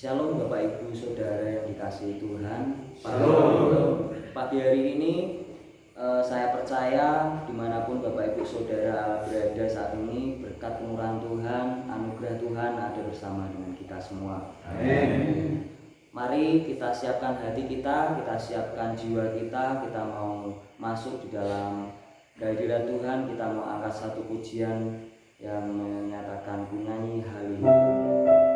Shalom Bapak Ibu Saudara yang dikasihi Tuhan. Shalom. Pagi hari ini saya percaya dimanapun Bapak Ibu Saudara berada saat ini, berkat kemurahan Tuhan, anugerah Tuhan ada bersama dengan kita semua. Amin. Mari kita siapkan hati kita siapkan jiwa kita mau masuk di dalam hadirat Tuhan. Kita mau angkat satu pujian yang menyatakan bunyi haleluya.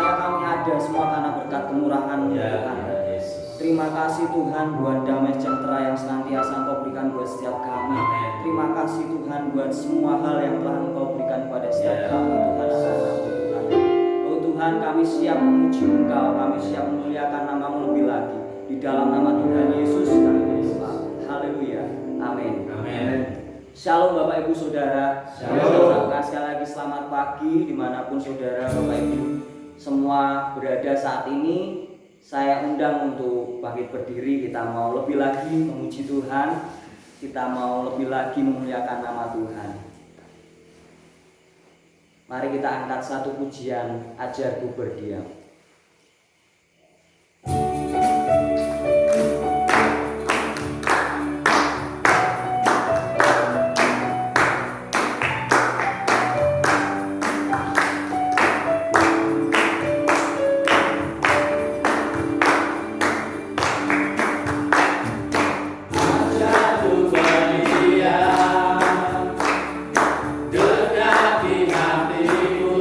Supaya kami ada semua karena berkat kemurahan-Mu Tuhan. Terima kasih Tuhan buat damai sejahtera yang senantiasa Engkau berikan buat setiap kami. Terima kasih Tuhan buat semua hal yang telah Engkau berikan pada setiap kami Tuhan. Oh Tuhan, kami siap memuji Engkau, kami siap memuliakan nama-Mu lebih lagi. Di dalam nama Tuhan Yesus kami berdoa. Haleluya. Amin. Shalom Bapak Ibu Saudara. Shalom. Sekali lagi selamat pagi dimanapun saudara Bapak Ibu semua berada saat ini. Saya undang untuk bangkit berdiri, kita mau lebih lagi memuji Tuhan, kita mau lebih lagi memuliakan nama Tuhan. Mari kita angkat satu pujian, Ajarku Berdiam. Dekat di hatiku,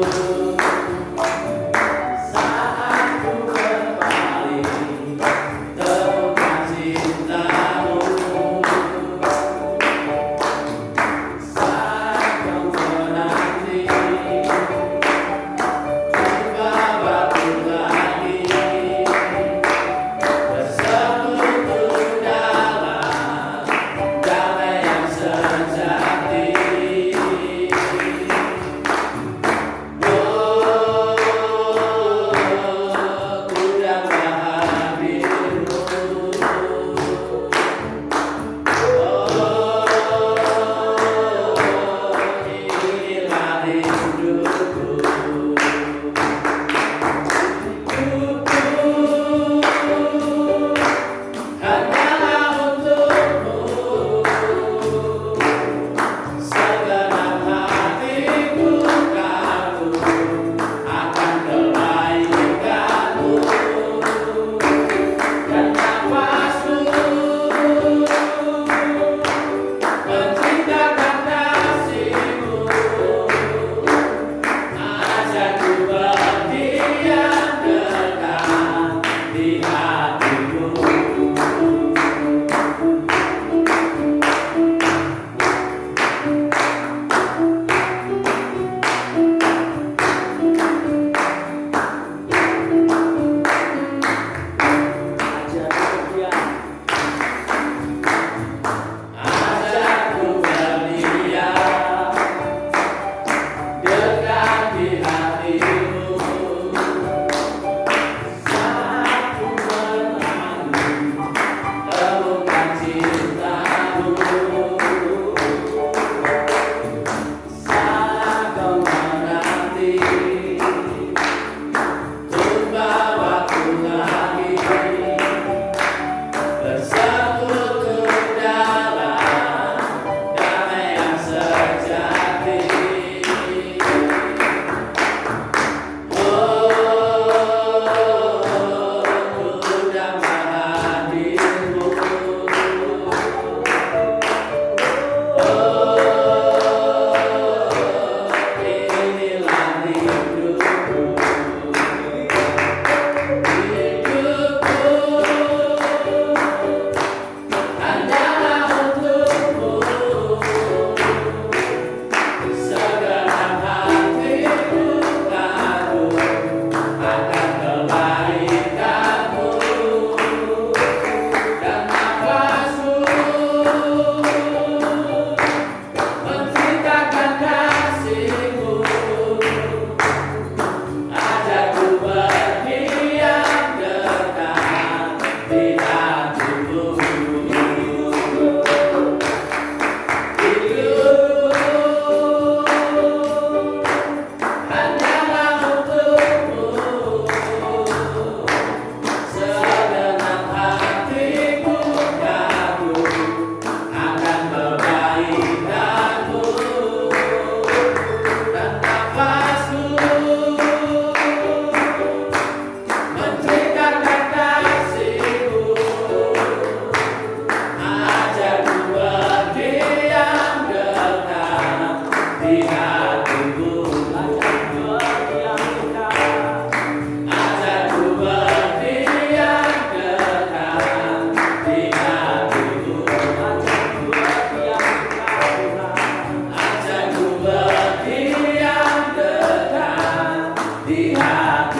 Silakan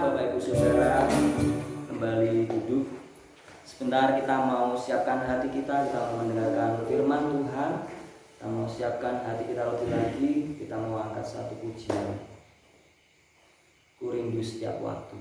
Bapak Ibu Saudara kembali duduk. Sebentar kita mau siapkan hati kita mau mendengarkan firman Tuhan. Kita mau siapkan hati kita lebih lagi. Kita mau angkat satu pujian. Ku rindu setiap waktu.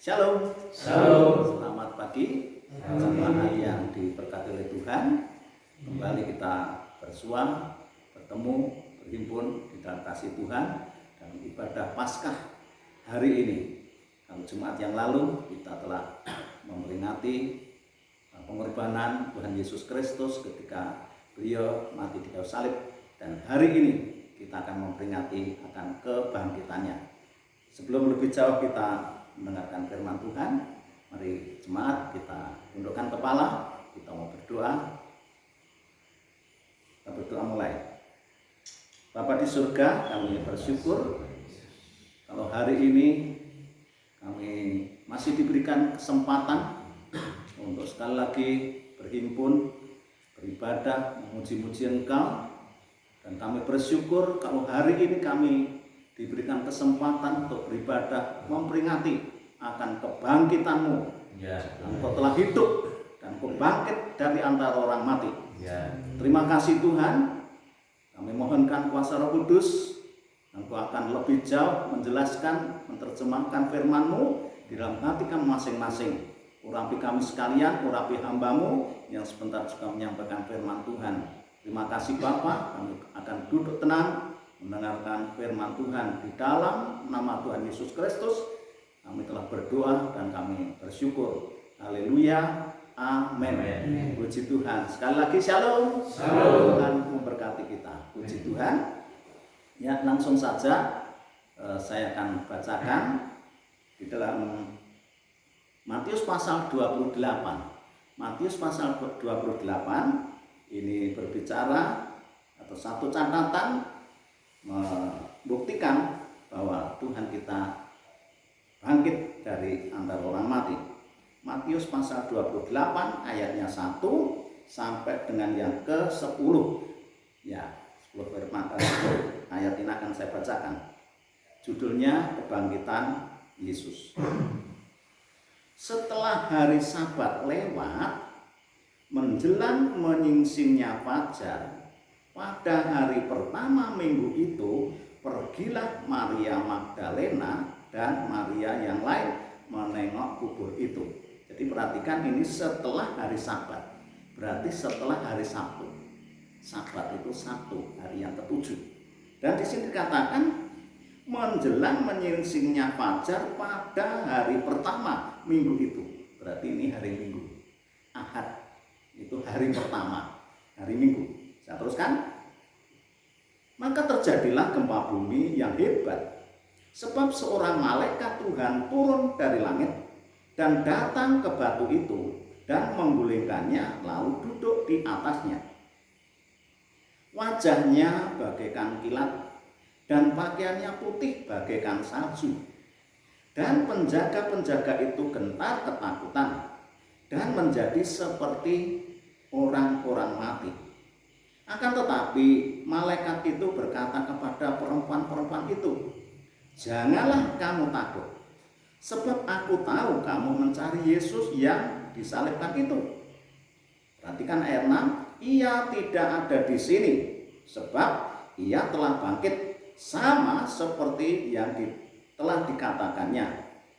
Shalom. Shalom. Selamat pagi. Jemaat yang diberkati oleh Tuhan. Kembali kita bersua, bertemu, berhimpun di dalam kasih Tuhan dalam ibadah Paskah hari ini. Kalau Jumat yang lalu kita telah memperingati pengorbanan Tuhan Yesus Kristus ketika beliau mati di kayu salib, dan hari ini kita akan memperingati akan kebangkitannya. Sebelum lebih jauh kita mendengarkan firman Tuhan, mari jemaat kita tundukkan kepala, kita mau berdoa. Kita berdoa mulai. Bapa di surga, kami bersyukur kalau hari ini kami masih diberikan kesempatan untuk sekali lagi berhimpun, beribadah, memuji-muji Engkau. Dan kami bersyukur kalau hari ini kami diberikan kesempatan untuk beribadah, memperingati akan kebangkitan-Mu. Engkau telah hidup dan Engkau bangkit dari antara orang mati. Terima kasih Tuhan. Kami mohonkan kuasa Roh Kudus, Engkau akan lebih jauh menjelaskan, menerjemahkan firman-Mu di dalam hati kami masing-masing. Urapi kami sekalian, urapi hamba-Mu yang sebentar juga menyampaikan firman Tuhan. Terima kasih Bapak, kami akan duduk tenang mendengarkan firman Tuhan. Di dalam nama Tuhan Yesus Kristus kami telah berdoa dan kami bersyukur. Haleluya, amin. Puji Tuhan. Sekali lagi shalom. Tuhan memberkati kita. Puji Tuhan. Ya, langsung saja saya akan bacakan di dalam Matius pasal 28. Matius pasal 28 ini berbicara atau satu catatan membuktikan bahwa Tuhan kita bangkit dari antara orang mati. Matius pasal 28 ayatnya 1 sampai dengan yang ke-10. Ya, 10 firman ayat ini akan saya bacakan. Judulnya Kebangkitan Yesus. Setelah hari Sabat lewat, menjelang menyingsingnya fajar, pada hari pertama minggu itu, pergilah Maria Magdalena dan Maria yang lain menengok kubur itu. Jadi perhatikan, ini setelah hari Sabat, berarti setelah hari Sabtu. Sabat itu Sabtu, hari yang ke-7. Dan di sini dikatakan menjelang menyingsingnya fajar pada hari pertama minggu itu. Berarti ini hari Minggu, Ahad. Itu hari pertama, hari Minggu. Saya teruskan. Maka terjadilah gempa bumi yang hebat, sebab seorang malaikat Tuhan turun dari langit dan datang ke batu itu dan menggulingkannya, lalu duduk di atasnya. Wajahnya bagaikan kilat dan pakaiannya putih bagaikan salju. Dan penjaga-penjaga itu gentar ketakutan dan menjadi seperti orang-orang mati. Akan tetapi malaikat itu berkata kepada perempuan-perempuan itu, "Janganlah kamu takut, sebab aku tahu kamu mencari Yesus yang disalibkan itu. Perhatikan ayat 6, ia tidak ada di sini, sebab ia telah bangkit sama seperti yang telah dikatakannya.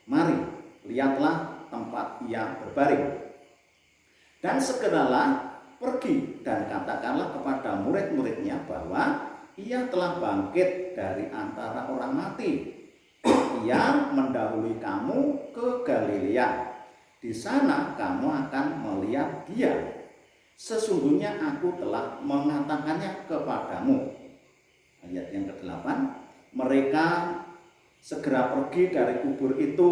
Mari, lihatlah tempat ia berbaring. Dan segeralah pergi dan katakanlah kepada murid-muridnya bahwa ia telah bangkit dari antara orang mati. Ia mendahului kamu ke Galilea. Di sana kamu akan melihat dia. Sesungguhnya aku telah mengatakannya kepadamu." Ayat yang ke-8, mereka segera pergi dari kubur itu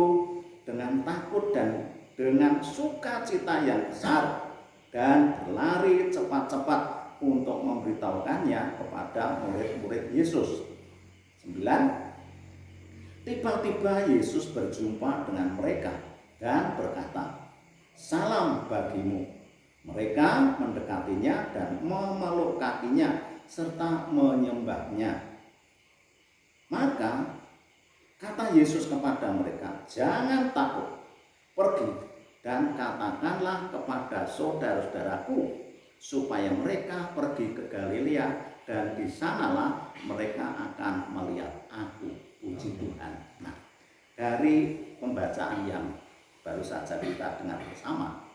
dengan takut dan dengan sukacita yang besar, dan berlari cepat-cepat untuk memberitahukannya kepada murid-murid Yesus. 9. Tiba-tiba Yesus berjumpa dengan mereka dan berkata, "Salam bagimu." Mereka mendekatinya dan memeluk kakinya serta menyembahnya. Maka kata Yesus kepada mereka, "Jangan takut. Pergi dan katakanlah kepada saudara-saudaraku supaya mereka pergi ke Galilea, dan di sanalah mereka akan melihat aku." Puji Tuhan. Nah, dari pembacaan yang baru saja kita dengar bersama,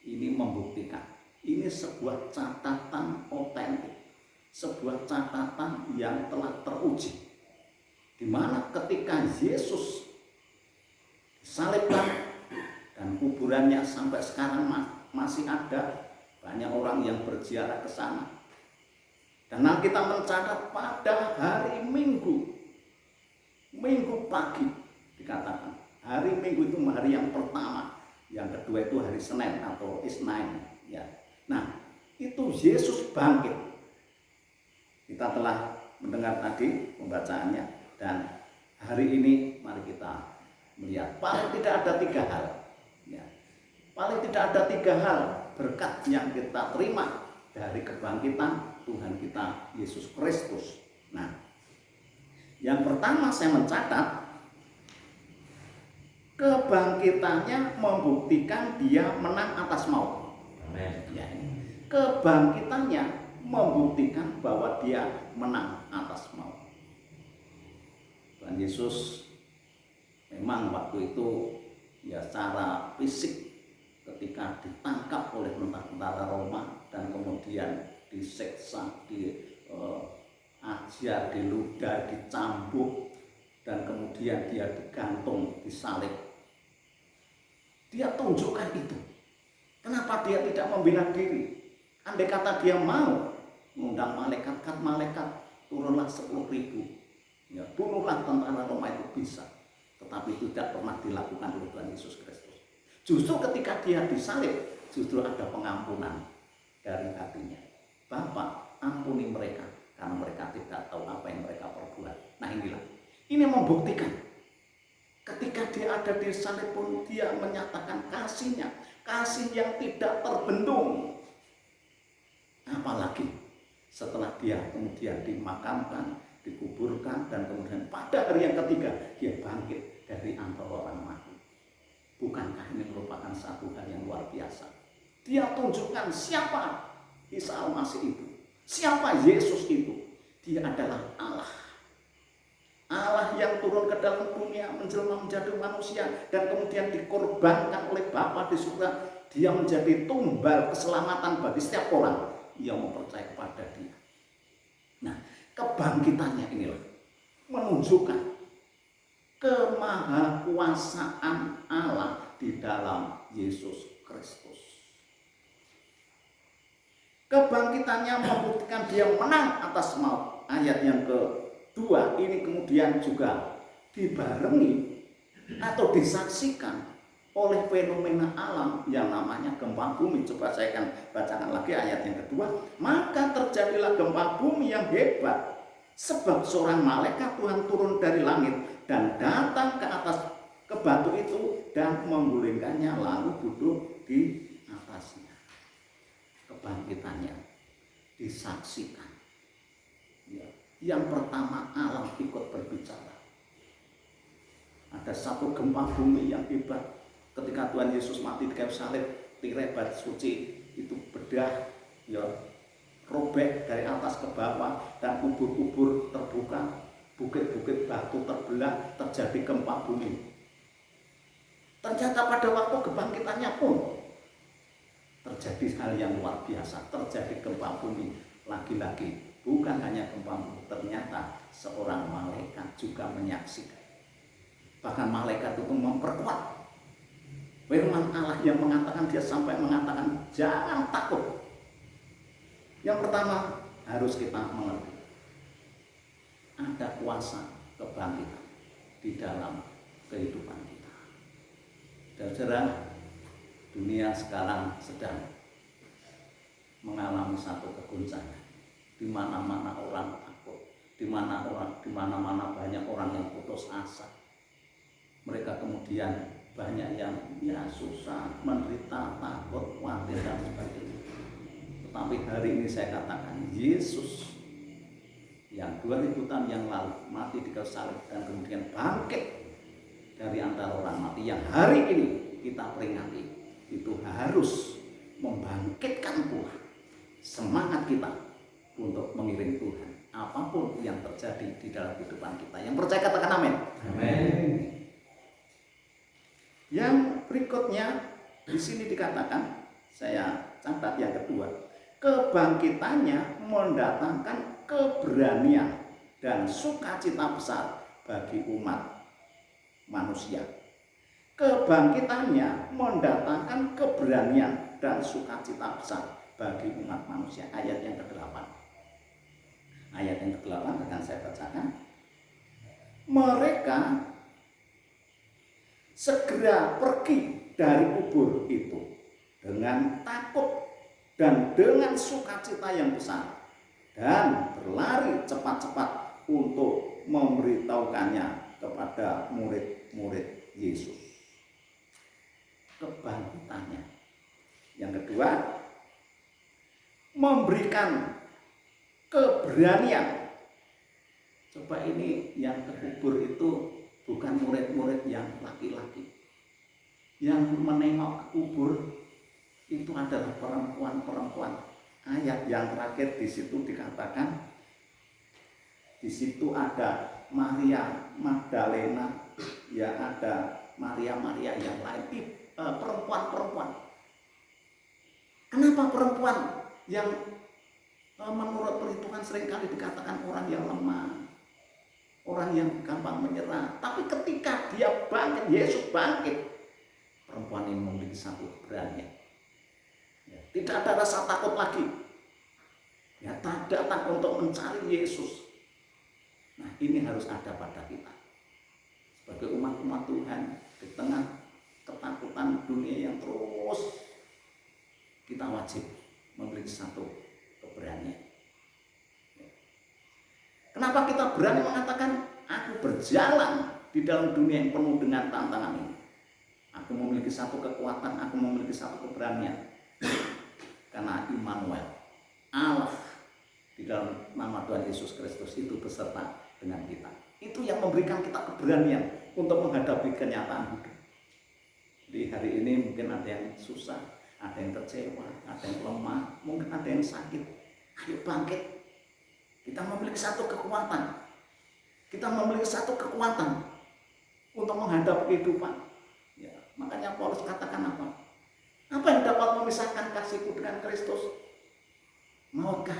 ini membuktikan ini sebuah catatan otentik, sebuah catatan yang telah teruji, di mana ketika Yesus disalibkan dan kuburannya sampai sekarang masih ada banyak orang yang berziarah ke sana. Dan kita mencatat pada hari Minggu pagi, dikatakan hari Minggu itu hari yang pertama, yang kedua itu hari Senin atau Isnin, ya. Nah, itu Yesus bangkit. Kita telah mendengar tadi pembacaannya, dan hari ini mari kita melihat paling tidak ada 3 hal, ya. Paling tidak ada 3 hal berkat yang kita terima dari kebangkitan Tuhan kita Yesus Kristus. Nah, yang pertama saya mencatat, kebangkitannya membuktikan dia menang atas maut. Amin. Ya, kebangkitannya membuktikan bahwa dia menang atas maut. Tuhan Yesus memang waktu itu ya secara fisik ketika ditangkap oleh tentara Roma dan kemudian diseksa, diajar, diludah, dicambuk, dan kemudian dia digantung, disalib. Dia tunjukkan itu. Kenapa dia tidak membela diri? Andai kata dia mau mengundang malaikat, turunlah 10.000. Ya, bunuhlah tentara Roma itu bisa. Tetapi itu tidak pernah dilakukan oleh Tuhan Yesus Kristus. Justru ketika dia disalib, justru ada pengampunan dari hatinya. Bapa, ampuni mereka karena mereka tidak tahu apa yang mereka perbuat. Nah inilah, ini membuktikan ketika dia ada di salib pun dia menyatakan kasihnya, kasih yang tidak terbendung. Apalagi setelah dia kemudian dimakamkan, dikuburkan, dan kemudian pada hari yang ketiga dia bangkit dari antara orang mati. Bukankah ini merupakan satu hal yang luar biasa? Dia tunjukkan siapa Isa Al-Masih itu, siapa Yesus itu. Dia adalah Allah, Allah yang turun ke dalam dunia, menjelma menjadi manusia, dan kemudian dikorbankan oleh Bapa di surga. Dia menjadi tumbal keselamatan bagi setiap orang yang mempercayai kepada dia. Nah, kebangkitannya inilah menunjukkan kemahakuasaan Allah di dalam Yesus Kristus. Kebangkitannya membuktikan dia menang atas maut. Ayat yang kedua ini kemudian juga dibarengi atau disaksikan oleh fenomena alam yang namanya gempa bumi. Coba saya akan bacakan lagi ayat yang kedua. Maka terjadilah gempa bumi yang hebat, sebab seorang malaikat Tuhan turun dari langit dan datang ke atas ke batu itu dan menggulingkannya lalu duduk di atasnya. Kebangkitannya disaksikan. Ya. Yang pertama, alam ikut berbicara. Ada satu gempa bumi yang hebat. Ketika Tuhan Yesus mati di kayu salib, tirai bait suci itu bedah, ya, robek dari atas ke bawah, dan kubur-kubur terbuka, bukit-bukit batu terbelah, terjadi gempa bumi. Ternyata pada waktu kebangkitannya pun terjadi hal yang luar biasa, terjadi gempa bumi. Lagi-lagi bukan hanya gempa bumi, ternyata seorang malaikat juga menyaksikan. Bahkan malaikat itu memperkuat firman Allah yang mengatakan, dia sampai mengatakan jangan takut. Yang pertama harus kita mengerti, ada kuasa kebangkitan di dalam kehidupan kita. Saudara, dunia sekarang sedang mengalami satu keguncangan. Di mana-mana orang takut, di mana-mana banyak orang yang putus asa. Mereka kemudian banyak yang susah, menderita, takut, khawatir, dan sebagainya. Tetapi hari ini saya katakan, Yesus yang 2000 tahun yang lalu mati di kayu salib dan kemudian bangkit dari antara orang mati, yang hari ini kita peringati, itu harus membangkitkan pula semangat kita untuk mengiring Tuhan apapun yang terjadi di dalam kehidupan kita. Yang percaya katakan amin. Amin. Yang berikutnya di sini dikatakan, saya catat yang kedua, kebangkitannya mendatangkan keberanian dan sukacita besar bagi umat manusia. Kebangkitannya mendatangkan keberanian dan sukacita besar bagi umat manusia. Ayat yang ke-8. Ayat yang ke-8 akan saya bacakan. Mereka segera pergi dari kubur itu dengan takut dan dengan sukacita yang besar, dan berlari cepat-cepat untuk memberitahukannya kepada murid-murid Yesus. Kebangkitannya. Yang kedua, memberikan keberanian. Coba ini yang ke kubur itu bukan murid-murid yang laki-laki. Yang menengok ke kubur itu adalah perempuan-perempuan. Ayat yang terakhir di situ dikatakan, di situ ada Maria Magdalena, ya ada Maria yang lain, perempuan-perempuan. Kenapa perempuan yang Menurut perhitungan seringkali dikatakan orang yang lemah, orang yang gampang menyerah. Tapi ketika dia bangkit, Yesus bangkit, perempuan ini memiliki satu keberanian. Ya, tidak ada rasa takut lagi. Ya, datang untuk mencari Yesus. Nah, ini harus ada pada kita. Sebagai umat-umat Tuhan, di tengah ketakutan dunia yang terus, kita wajib memiliki satu keberanian. Kenapa kita berani mengatakan aku berjalan di dalam dunia yang penuh dengan tantangan ini? Aku memiliki satu kekuatan, aku memiliki satu keberanian. Karena Immanuel, Allah di dalam nama Tuhan Yesus Kristus itu beserta dengan kita. Itu yang memberikan kita keberanian untuk menghadapi kenyataan hidup. Di hari ini mungkin ada yang susah, ada yang kecewa, ada yang lemah, mungkin ada yang sakit. Ayo bangkit. Kita memiliki satu kekuatan. Kita memiliki satu kekuatan untuk menghadapi kehidupan. Ya, makanya Paulus katakan apa? Apa yang dapat memisahkan kasihku dengan Kristus? Maukah,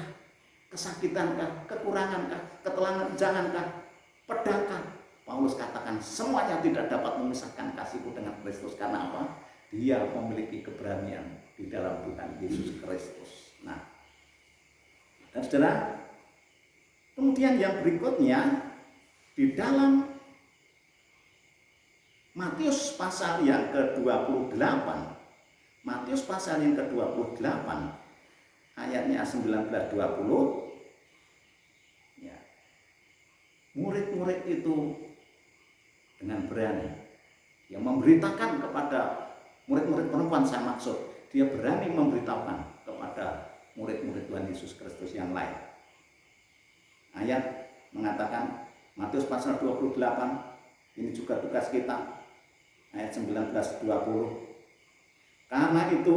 kesakitankah, kekurangankah, ketelanjangankah, pedangkah? Paulus katakan semuanya tidak dapat memisahkan kasihku dengan Kristus. Karena apa? Dia memiliki keberanian di dalam Tuhan Yesus Kristus. Nah, dan saudara, kemudian yang berikutnya di dalam Matius pasal yang ke-28, Matius pasal yang ke-28 ayatnya 19-20, ya, murid-murid itu dengan berani yang memberitakan kepada murid-murid perempuan, saya maksud, dia berani memberitahukan kepada murid-murid Tuhan Yesus Kristus yang lain. Ayat mengatakan, Matius pasal 28, ini juga tugas kita, ayat 19-20. Karena itu,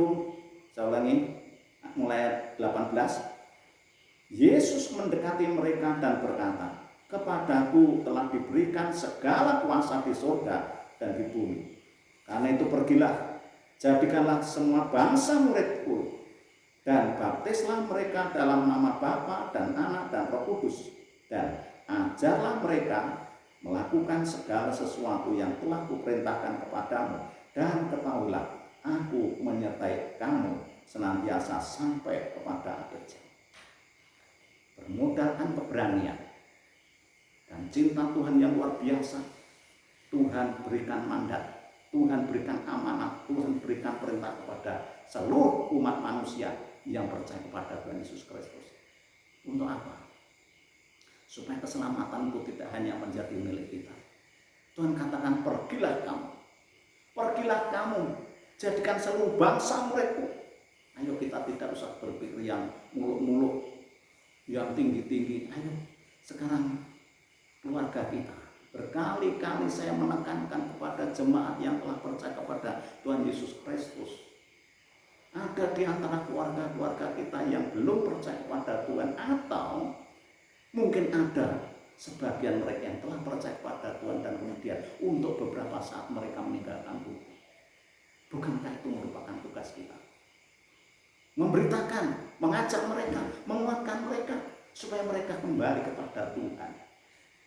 saya ulangi, mulai ayat 18, Yesus mendekati mereka dan berkata, kepadaku telah diberikan segala kuasa di surga dan di bumi. Karena itu pergilah, jadikanlah semua bangsa muridku, dan baptislah mereka dalam nama Bapa dan Anak dan Roh Kudus, dan ajarlah mereka melakukan segala sesuatu yang telah kuperintahkan kepadamu, dan ketahuilah aku menyertai kamu senantiasa sampai kepada akhir zaman. Bermodalkan keberanian dan cinta Tuhan yang luar biasa, Tuhan berikan mandat, Tuhan berikan amanat, Tuhan berikan perintah kepada seluruh umat manusia yang percaya kepada Tuhan Yesus Kristus. Untuk apa? Supaya keselamatan itu tidak hanya menjadi milik kita. Tuhan katakan, pergilah kamu, jadikan seluruh bangsa muridku. Ayo kita tidak usah berpikir yang muluk-muluk, yang tinggi-tinggi. Ayo sekarang keluarga kita. Berkali-kali saya menekankan kepada jemaat yang telah percaya kepada Tuhan Yesus Kristus. Ada di antara keluarga-keluarga kita yang belum percaya kepada Tuhan, atau mungkin ada sebagian mereka yang telah percaya kepada Tuhan dan kemudian untuk beberapa saat mereka meninggalkan Tuhan. Bukankah itu merupakan tugas kita? Memberitakan, mengajak mereka, menguatkan mereka supaya mereka kembali kepada Tuhan.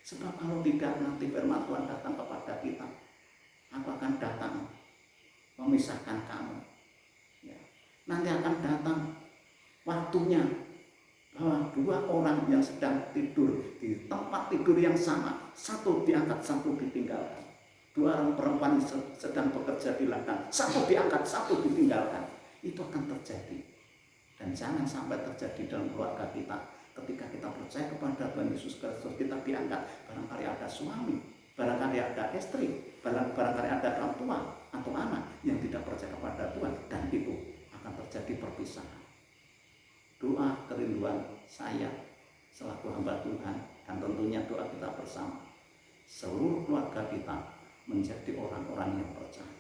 Sebab kalau tidak, nanti firman Tuhan datang kepada kita, aku akan datang memisahkan kamu. Ya. Nanti akan datang waktunya bahwa dua orang yang sedang tidur di tempat tidur yang sama, satu diangkat, satu ditinggalkan. Dua orang perempuan sedang bekerja di ladang, satu diangkat, satu ditinggalkan. Itu akan terjadi. Dan jangan sampai terjadi dalam keluarga kita. Ketika kita percaya kepada Tuhan Yesus Kristus, kita diangkat. Barangkali ada suami, barangkali ada istri, barangkali ada orang tua atau anak yang tidak percaya kepada Tuhan, dan itu akan terjadi perpisahan. Doa kerinduan saya selaku hamba Tuhan, dan tentunya doa kita bersama, seluruh keluarga kita menjadi orang-orang yang percaya.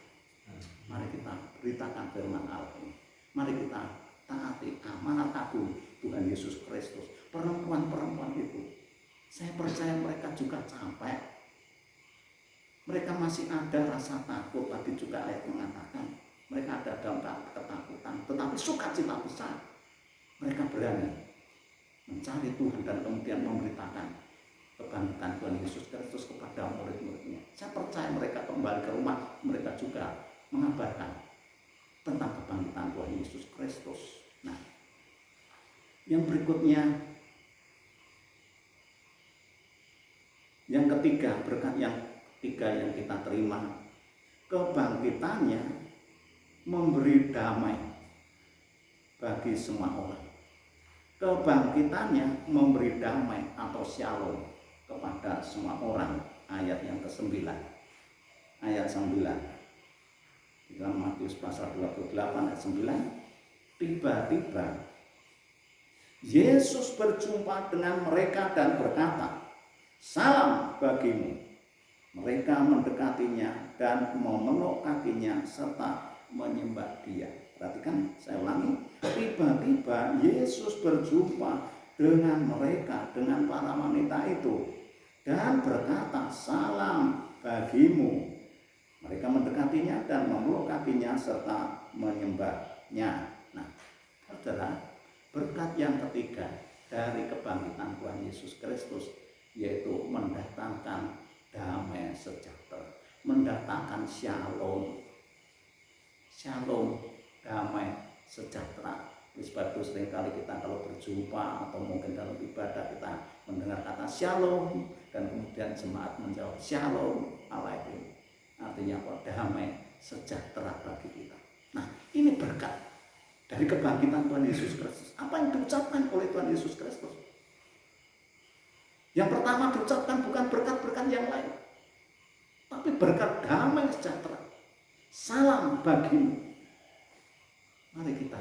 Mari kita beritakan firman Allah ini. Mari kita taati amanat agung Tuhan Yesus Kristus. Perempuan-perempuan itu, saya percaya mereka juga capek. Mereka masih ada rasa takut. Tadi juga ayat mengatakan mereka ada dalam ketakutan, tetapi sukacita besar. Mereka berani mencari Tuhan dan kemudian memberitakan kebangkitan Tuhan Yesus Kristus kepada murid-muridnya. Saya percaya mereka kembali ke rumah, mereka juga mengabarkan tentang kebangkitan Tuhan Yesus Kristus. Nah, yang berikutnya, yang ketiga, berkat yang ketiga yang kita terima, kebangkitannya memberi damai bagi semua orang. Kebangkitannya memberi damai atau shalom kepada semua orang. Ayat yang ke-9, ayat 9 di dalam Matius pasal 28 ayat 9. Tiba-tiba Yesus berjumpa dengan mereka dan berkata, "Salam bagimu." Mereka mendekatinya dan memeluk kakinya serta menyembah Dia. Perhatikan, saya ulangi. Tiba-tiba Yesus berjumpa dengan mereka, dengan para wanita itu, dan berkata, "Salam bagimu." Mereka mendekatinya dan memeluk kakinya serta menyembahnya. Nah, saudara, berkat yang ketiga dari kebangkitan Tuhan Yesus Kristus yaitu mendatangkan damai sejahtera, mendatangkan shalom. Shalom, damai sejahtera. Sebab itu seringkali kita kalau berjumpa atau mungkin dalam ibadah kita mendengar kata shalom dan kemudian jemaat menjawab shalom alaikum. Artinya apa? Damai sejahtera bagi kita. Nah, ini berkat dari kebangkitan Tuhan Yesus Kristus. Apa yang diucapkan oleh Tuhan Yesus Kristus? Yang pertama diucapkan bukan berkat-berkat yang lain, tapi berkat damai sejahtera. Salam bagimu. Mari kita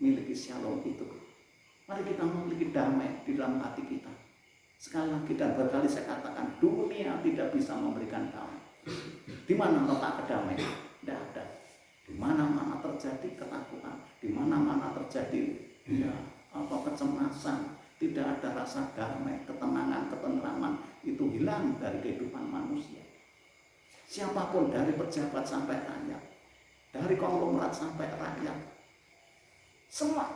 miliki shalom itu. Mari kita memiliki damai di dalam hati kita. Sekali lagi dan berkali saya katakan, dunia tidak bisa memberikan damai. Di mana letak kedamaian? Tidak ada. Di mana-mana terjadi ketakutan, di mana-mana terjadi kecemasan, tidak ada rasa damai, ketenangan, ketenteraman itu hilang dari kehidupan manusia. Siapapun dari pejabat sampai rakyat, dari konglomerat sampai rakyat, semua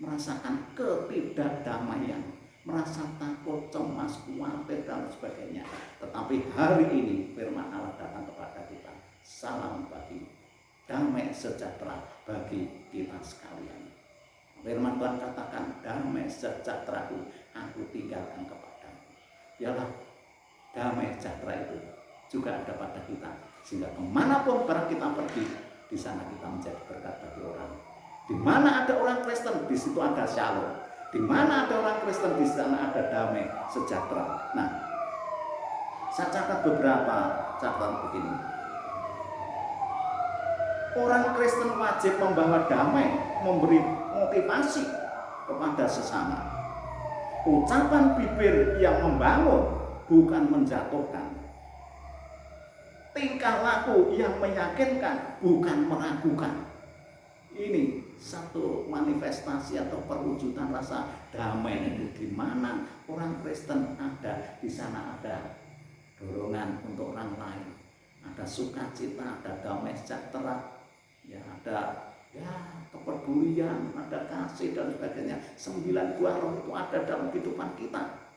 merasakan ketidakdamaian, merasa takut, cemas, khawatir dan sebagainya. Tetapi hari ini firman Allah datang kepada kita, salam bagi damai sejahtera bagi kita sekalian. Firman Tuhan katakan, damai sejahtera aku tinggalkan kepadamu. Yalah, damai sejahtera itu juga ada pada kita, sehingga kemanapun barang kita pergi, di sana kita menjadi berkat bagi orang. Di mana ada orang Kristen, di situ ada shalom. Di mana ada orang Kristen, di sana ada damai sejahtera. Nah, saya catat beberapa catatan begini. Orang Kristen wajib membawa damai, memberi motivasi kepada sesama. Ucapan bibir yang membangun, bukan menjatuhkan. Tingkah laku yang meyakinkan, bukan meragukan. Ini satu manifestasi atau perwujudan rasa damai itu. Di mana orang Kristen ada, di sana ada dorongan untuk orang lain, ada sukacita, ada damai sejahtera, ya ada kepedulian, ada kasih dan sebagainya. 9 buah roh itu ada dalam kehidupan kita.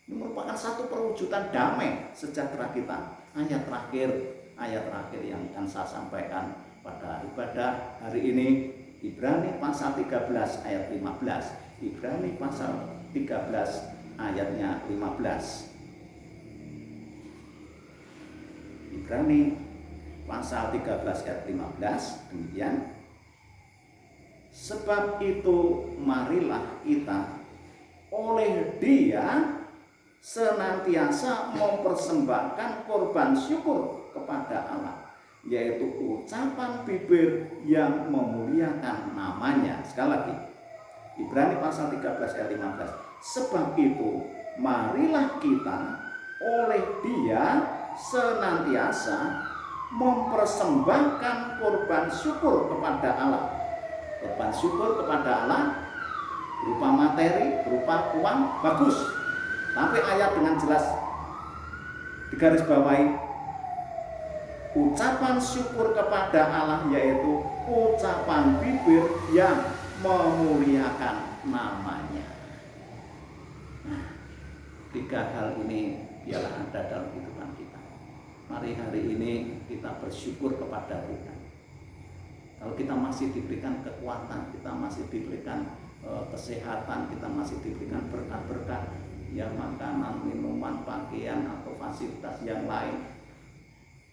Ini merupakan satu perwujudan damai sejahtera kita. Ayat terakhir yang akan saya sampaikan pada ibadah hari ini, Ibrani pasal 13 ayat 15. Ibrani pasal 13 ayatnya 15. Ibrani pasal 13 ayat 15 demikian. Sebab itu marilah kita oleh Dia senantiasa mempersembahkan korban syukur kepada Allah, yaitu ucapan bibir yang memuliakan namanya. Sekali lagi, Ibrani pasal 13 ayat 15. Sebab itu marilah kita oleh Dia senantiasa mempersembahkan korban syukur kepada Allah. Korban syukur kepada Allah berupa materi, berupa uang, bagus. Tapi ayat dengan jelas digarisbawahi, ucapan syukur kepada Allah yaitu ucapan bibir yang memuliakan namanya. Tiga hal ini biarlah ada dalam kehidupan kita. Mari hari ini kita bersyukur kepada Tuhan. Kalau kita masih diberikan kekuatan, kita masih diberikan kesehatan, kita masih diberikan berkat-berkat, ya makanan, minuman, pakaian atau fasilitas yang lain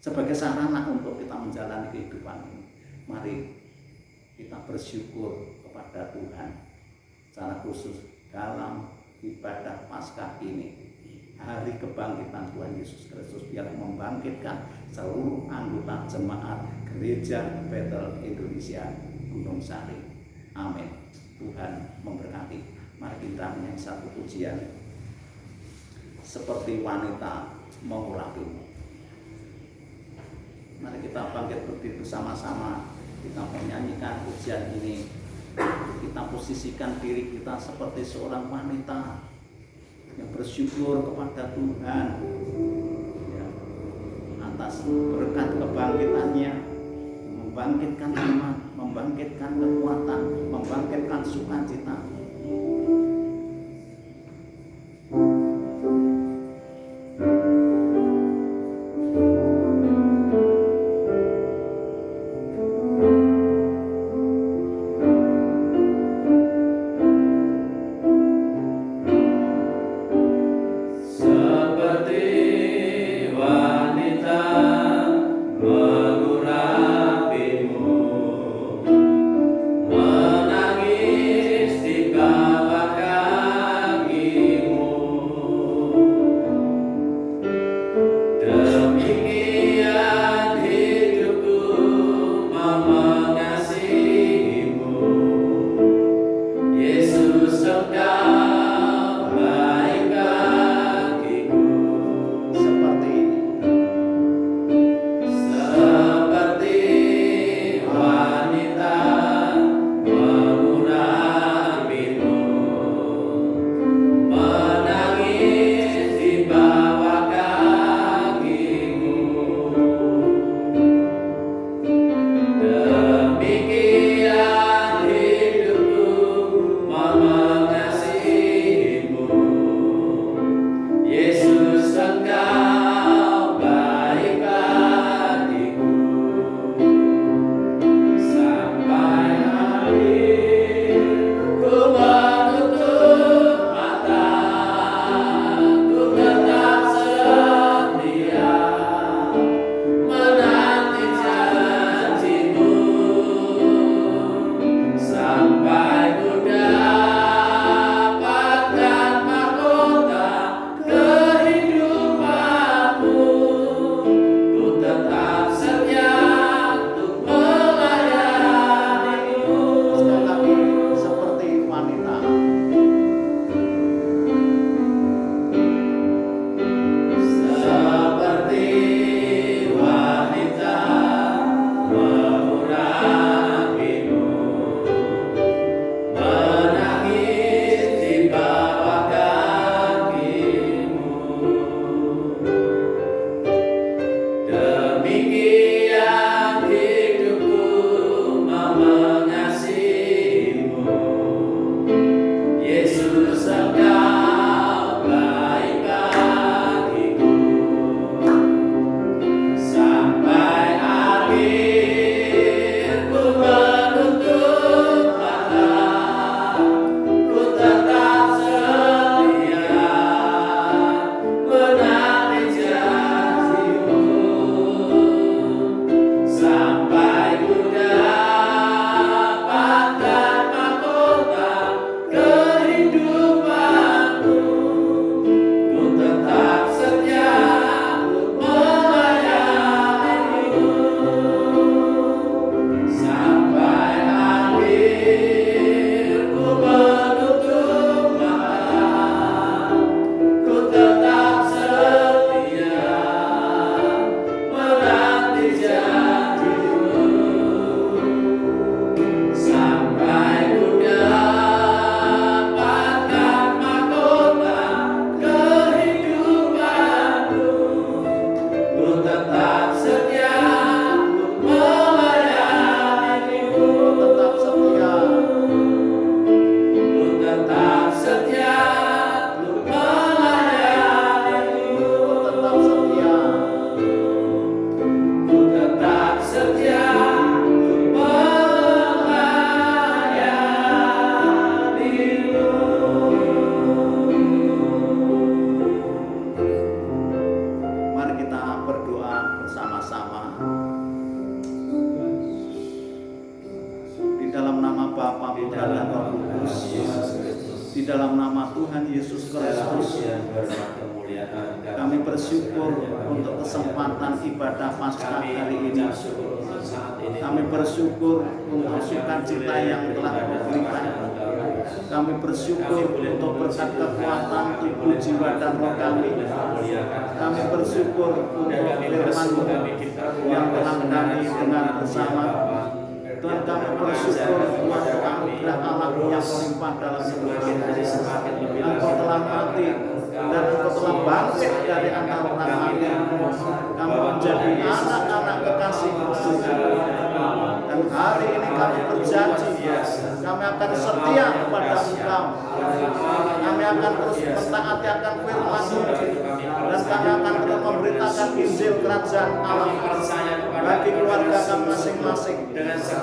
sebagai sarana untuk kita menjalani kehidupan ini. Mari kita bersyukur kepada Tuhan secara khusus dalam ibadah Paskah ini, hari kebangkitan Tuhan Yesus Kristus, biar membangkitkan seluruh anggota jemaat Gereja Bethel Indonesia Gunung Sari. Amin. Tuhan memberkati. Mari kita menyanyi satu pujian, seperti wanita mengurapimu. Mari kita bangkit berdiri bersama-sama, kita menyanyikan pujian ini. Kita posisikan diri kita seperti seorang wanita yang bersyukur kepada Tuhan, ya, atas berkat kebangkitannya, membangkitkan iman, membangkitkan kekuatan, membangkitkan sukacita. Menangis di Kami bersyukur untuk kesempatan ibadah Paskah hari ini. Kami bersyukur untuk sukacita yang telah Kau berikan. Kami bersyukur untuk berkat kekuatan tubuh, jiwa, dan roh kami. Kami bersyukur untuk firman-Mu yang telah kami dengar bersama. Tuhan, kami bersyukur untuk anugerah Allah yang melimpah dalam hidup kami. Engkau telah mati dan Engkau telah bangkit dari antara orang mati. Kami menjadi anak-anak kekasih-Mu. Dan hari ini kami berjanji, kami akan setia kepada Engkau. Kami akan terus mentaati akan firman-Mu, dan kami akan terus memberitakan Injil Kerajaan Allah bagi keluarga kami masing-masing.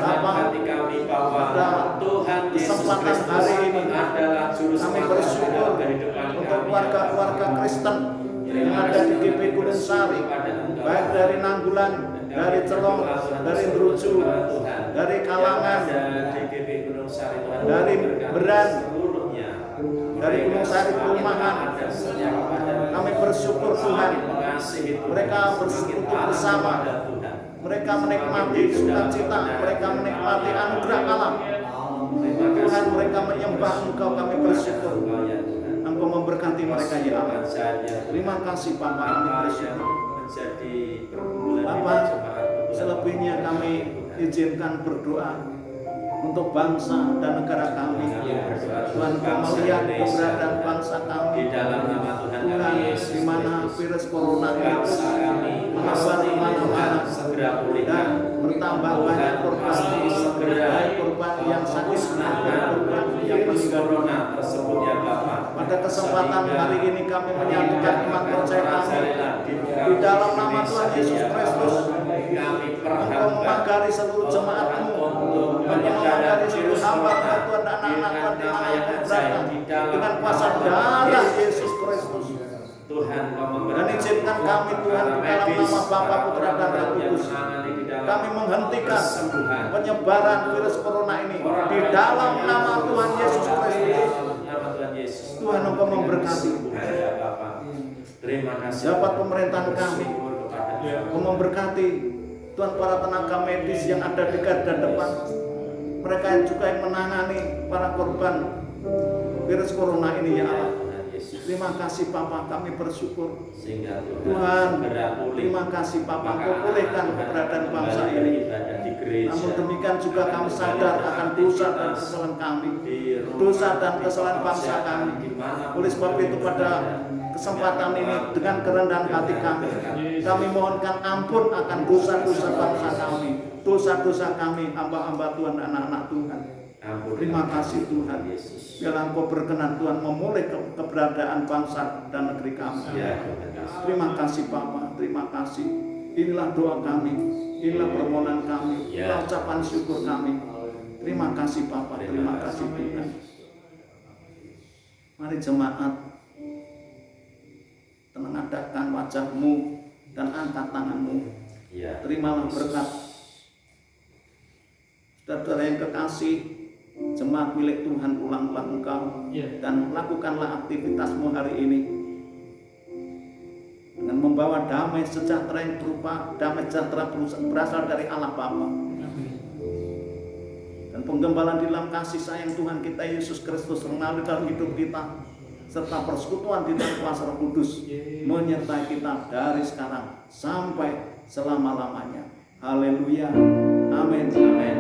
Bapak, pada kesempatan hari ini kami bersyukur untuk keluarga-keluarga Kristen yang ada di GP Gunung Sari, baik dari Nanggulan, dari Celong, dari Druju, dari Kalangan, dari Beran, dari Gunung Sari Perumahan. Kami bersyukur Tuhan, mereka bersekutu bersama, mereka menikmati sukacita, mereka menikmati anugerah Allah. Tuhan, mereka menyembah Engkau. Kami bersyukur Engkau memberkati mereka, ya Allah. Terima kasih Bapak, kami bersyukur. Bapak, selebihnya kami izinkan berdoa untuk bangsa dan negara kami. Tuhan, Kau melihat keberadaan bangsa kami. Tuhan, di mana virus corona itu menyebar kemana-mana dan bertambah banyak korban, baik korban yang sakit maupun korban yang meninggal dunia. Pada kesempatan hari ini kami menyatukan iman percaya kami di dalam nama Tuhan Yesus Kristus. Engkau memagari seluruh jemaat-Mu, Engkau memagari seluruh hamba Tuhan dan anak-anak Tuhan di mana Engkau berada dengan kuasa darah Yesus Kristus. Dan izinkan kami Tuhan di dalam nama Bapa, Putra, dan Roh Kudus, kami menghentikan penyebaran virus corona ini di dalam nama Tuhan Yesus Kristus. Tuhan, Engkau memberkati dapat pemerintahan kami, Engkau memberkati Tuhan para tenaga medis yang ada di garda depan, mereka yang juga yang menangani para korban virus corona ini, ya Allah. Terima kasih Bapa, kami bersyukur. Tuhan, terima kasih Bapa, Engkau pulihkan keberadaan bangsa ini. Namun demikian juga kami sadar akan dosa dan kesalahan kami, dosa dan kesalahan bangsa kami. Oleh sebab itu pada kesempatan ini dengan kerendahan hati kami mohonkan ampun akan dosa-dosa bangsa kami, dosa-dosa kami, hamba-hamba Tuhan, anak-anak Tuhan. Terima kasih Tuhan, biarlah Engkau berkenan Tuhan memulih keberadaan bangsa dan negeri kami. Terima kasih Bapa, terima kasih. Inilah doa kami, inilah permohonan kami, inilah ucapan syukur kami. Terima kasih Bapa, terima kasih Tuhan. Mari jemaat, tengadahkan wajah-Mu dan angkat tangan-Mu. Terimalah berkat. Saudara yang kekasih, jemaat milik Tuhan, ulanglah engkau dan lakukanlah aktivitasmu hari ini dengan membawa damai sejahtera yang berupa damai sejahtera berasal dari Allah Bapa dan penggembalaan di dalam kasih sayang Tuhan kita Yesus Kristus mengalir dalam hidup kita, serta persekutuan di dalam kuasa Roh Kudus menyertai kita dari sekarang sampai selama-lamanya. Haleluya, amin, amin.